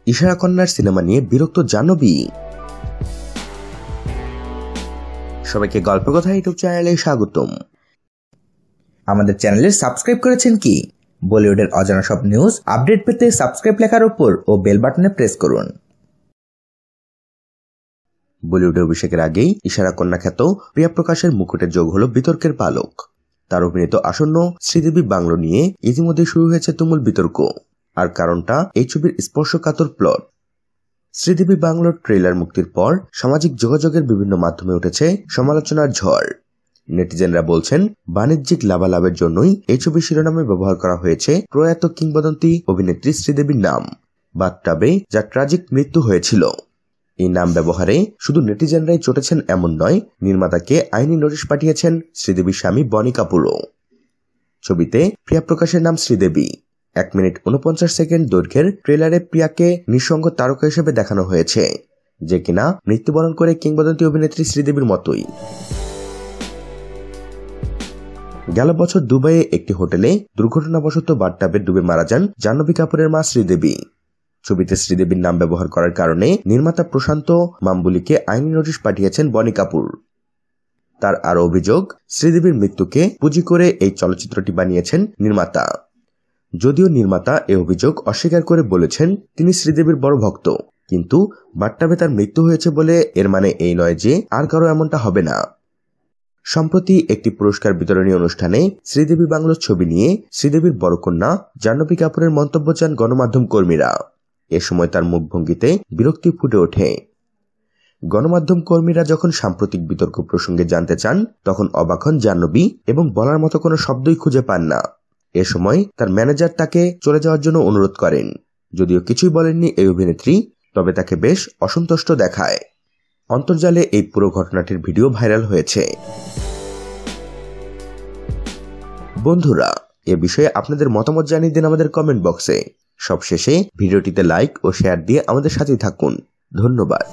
ইশারা কন্যার সিনেমা নিয়ে বিরক্ত জাহ্নবী। সবাইকে গল্প কথা ইউটিউব চ্যানেলে স্বাগতম। আমাদের চ্যানেলে সাবস্ক্রাইব করেছেন কি? বলিউডের অজানা সব নিউজ আপডেট পেতে সাবস্ক্রাইব লেখার উপর ও বেল বাটনে প্রেস করুন। বলিউডে অভিষেকের আগেই ইশারা কন্যা খ্যাত প্রিয়া প্রকাশের মুকুটের যোগ হলো বিতর্কের পালক। তার অভিনীত আসন্ন শ্রীদেবী বাংলো নিয়ে ইতিমধ্যে শুরু হয়েছে তুমুল বিতর্ক। আর কারণটা এই ছবির স্পর্শকাতর প্লট। শ্রীদেবী বাংলোর ট্রেলার মুক্তির পর সামাজিক যোগাযোগের বিভিন্ন মাধ্যমে উঠেছে সমালোচনার ঝড়। নেটিজেনরা বলছেন, বাণিজ্যিক লাভালাভের জন্যই এই ছবির শিরোনামে ব্যবহার করা হয়েছে প্রয়াত কিংবদন্তি অভিনেত্রী শ্রীদেবীর নাম, বাথটাবে যার ট্র্যাজিক মৃত্যু হয়েছিল। এই নাম ব্যবহারে শুধু নেটিজেনরাই চটেছেন এমন নয়, নির্মাতাকে আইনি নোটিশ পাঠিয়েছেন শ্রীদেবীর স্বামী বনি কাপুরও। ছবিতে প্রিয়া প্রকাশের নাম শ্রীদেবী। 1 মিনিট 49 সেকেন্ড দৈর্ঘ্যের ট্রেলারে প্রিয়াকে নিঃসঙ্গ তারকা হিসেবে দেখানো হয়েছে, যে কিনা মৃত্যুবরণ করে কিংবদন্তি অভিনেত্রী শ্রীদেবীর মতোই। গেল বছর দুবাইয়ে একটি হোটেলে দুর্ঘটনাবশত বাথটাবে ডুবে মারা যান জাহ্নবী কাপুরের মা শ্রীদেবী। ছবিতে শ্রীদেবীর নাম ব্যবহার করার কারণে নির্মাতা প্রশান্ত মাম্বুলিকে আইনি নোটিশ পাঠিয়েছেন বনি কাপুর। তার আরও অভিযোগ, শ্রীদেবীর মৃত্যুকে পুঁজি করে এই চলচ্চিত্রটি বানিয়েছেন নির্মাতা। যদিও নির্মাতা এই অভিযোগ অস্বীকার করে বলেছেন তিনি শ্রীদেবীর বড় ভক্ত, কিন্তু বাথটাবে তার মৃত্যু হয়েছে বলে এর মানে এই নয় যে আর কারো এমনটা হবে না। সম্প্রতি একটি পুরস্কার বিতরণী অনুষ্ঠানে শ্রীদেবী বাংলোর ছবি নিয়ে শ্রীদেবীর বড় কন্যা জাহ্নবী কাপুরের মন্তব্য চান গণমাধ্যম কর্মীরা। এ সময় তার মুখভঙ্গিতে বিরক্তি ফুটে ওঠে। গণমাধ্যম কর্মীরা যখন সাম্প্রতিক বিতর্ক প্রসঙ্গে জানতে চান, তখন অবাক হন জাহ্নবী এবং বলার মতো কোনো শব্দই খুঁজে পান না। এ সময় তার ম্যানেজার তাকে চলে যাওয়ার জন্য অনুরোধ করেন। যদিও কিছুই বলেননি এই অভিনেত্রী, তবে তাকে বেশ অসন্তুষ্ট দেখায়। অন্তর্জালে এই পুরো ঘটনাটির ভিডিও ভাইরাল হয়েছে। বন্ধুরা, এ বিষয়ে আপনাদের মতামত জানিয়ে দিন আমাদের কমেন্ট বক্সে। সবশেষে ভিডিওটিতে লাইক ও শেয়ার দিয়ে আমাদের সাথেই থাকুন। ধন্যবাদ।